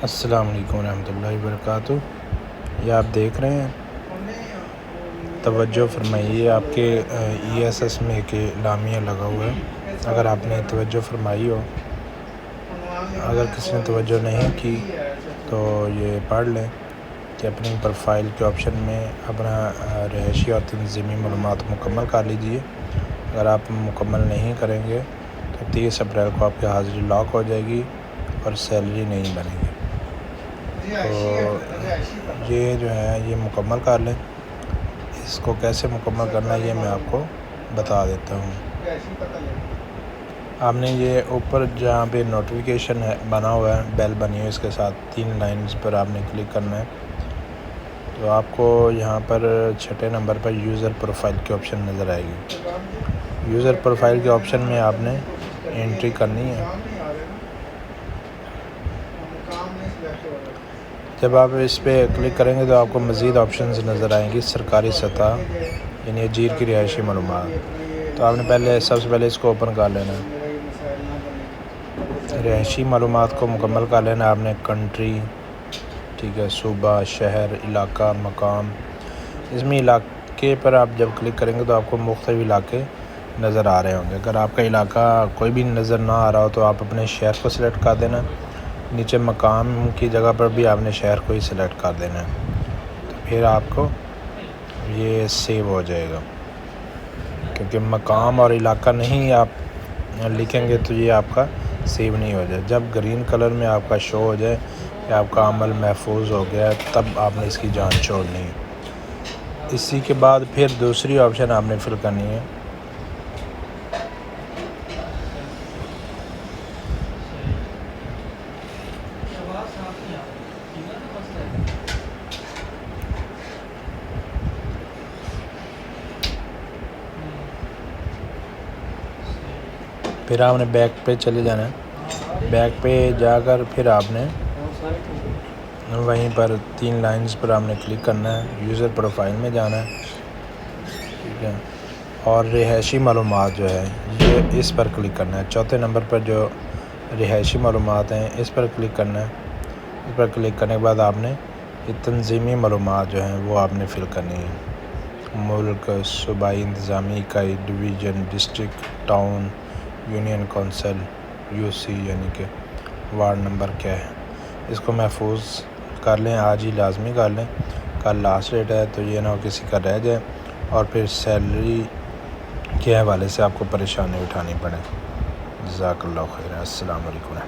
السلام علیکم ورحمۃ اللہ وبرکاتہ۔ یہ آپ دیکھ رہے ہیں، توجہ فرمائیے، آپ کے ای ایس ایس میں ایک اعلامیہ لگا ہوا ہے، اگر آپ نے توجہ فرمائی ہو، اگر کسی نے توجہ نہیں کی تو یہ پڑھ لیں کہ اپنی پروفائل کے آپشن میں اپنا رہائشی اور تنظیمی معلومات مکمل کر لیجئے۔ اگر آپ مکمل نہیں کریں گے تو 30 اپریل کو آپ کی حاضری لاک ہو جائے گی اور سیلری نہیں بنے گی۔ تو یہ جو ہے یہ مکمل کر لیں۔ اس کو کیسے مکمل کرنا ہے یہ میں آپ کو بتا دیتا ہوں۔ آپ نے یہ اوپر جہاں پہ نوٹیفیکیشن ہے بنا ہوا ہے، بیل بنی ہے، اس کے ساتھ 3 لائنز پر آپ نے کلک کرنا ہے۔ تو آپ کو یہاں پر 6 نمبر پر یوزر پروفائل کی آپشن نظر آئے گی۔ یوزر پروفائل کے آپشن میں آپ نے انٹری کرنی ہے۔ جب آپ اس پہ کلک کریں گے تو آپ کو مزید آپشنز نظر آئیں گی۔ سرکاری سطح یعنی اجیر کی رہائشی معلومات، تو آپ نے سب سے پہلے اس کو اوپن کر لینا ہے۔ رہائشی معلومات کو مکمل کر لینا آپ نے۔ کنٹری، ٹھیک ہے، صوبہ، شہر، علاقہ، مقام۔ اس میں علاقے پر آپ جب کلک کریں گے تو آپ کو مختلف علاقے نظر آ رہے ہوں گے۔ اگر آپ کا علاقہ کوئی بھی نظر نہ آ رہا ہو تو آپ اپنے شہر کو سلیکٹ کر دینا۔ نیچے مقام کی جگہ پر بھی آپ نے شہر کو ہی سلیکٹ کر دینا ہے، تو پھر آپ کو یہ سیو ہو جائے گا۔ کیونکہ مقام اور علاقہ نہیں آپ لکھیں گے تو یہ آپ کا سیو نہیں ہو جائے۔ جب گرین کلر میں آپ کا شو ہو جائے کہ آپ کا عمل محفوظ ہو گیا ہے، تب آپ نے اس کی جان چھوڑنی ہے۔ اسی کے بعد پھر دوسری آپشن آپ نے فل کرنی ہے۔ پھر آپ نے بیک پہ چلے جانا ہے۔ بیک پہ جا کر پھر آپ نے وہیں پر 3 لائنز پر آپ نے کلک کرنا ہے۔ یوزر پروفائل میں جانا ہے، ٹھیک ہے، اور رہائشی معلومات جو ہے یہ اس پر کلک کرنا ہے۔ 4 نمبر پر جو رہائشی معلومات ہیں اس پر کلک کرنا ہے۔ اس پر کلک کرنے کے بعد آپ نے یہ تنظیمی معلومات جو ہیں وہ آپ نے فل کرنی ہے۔ ملک، صوبائی انتظامی اکائی، division, district, town, union council, U C یعنی کہ وارڈ نمبر کیا ہے، اس کو محفوظ کر لیں، آج ہی لازمی کر لیں، کل لاسٹ ڈیٹ ہے، تو یہ نہ ہو کسی کا رہ جائے اور پھر سیلری کے حوالے سے آپ کو پریشانی اٹھانی پڑے۔ جزاک اللہ خیر۔ السلام علیکم۔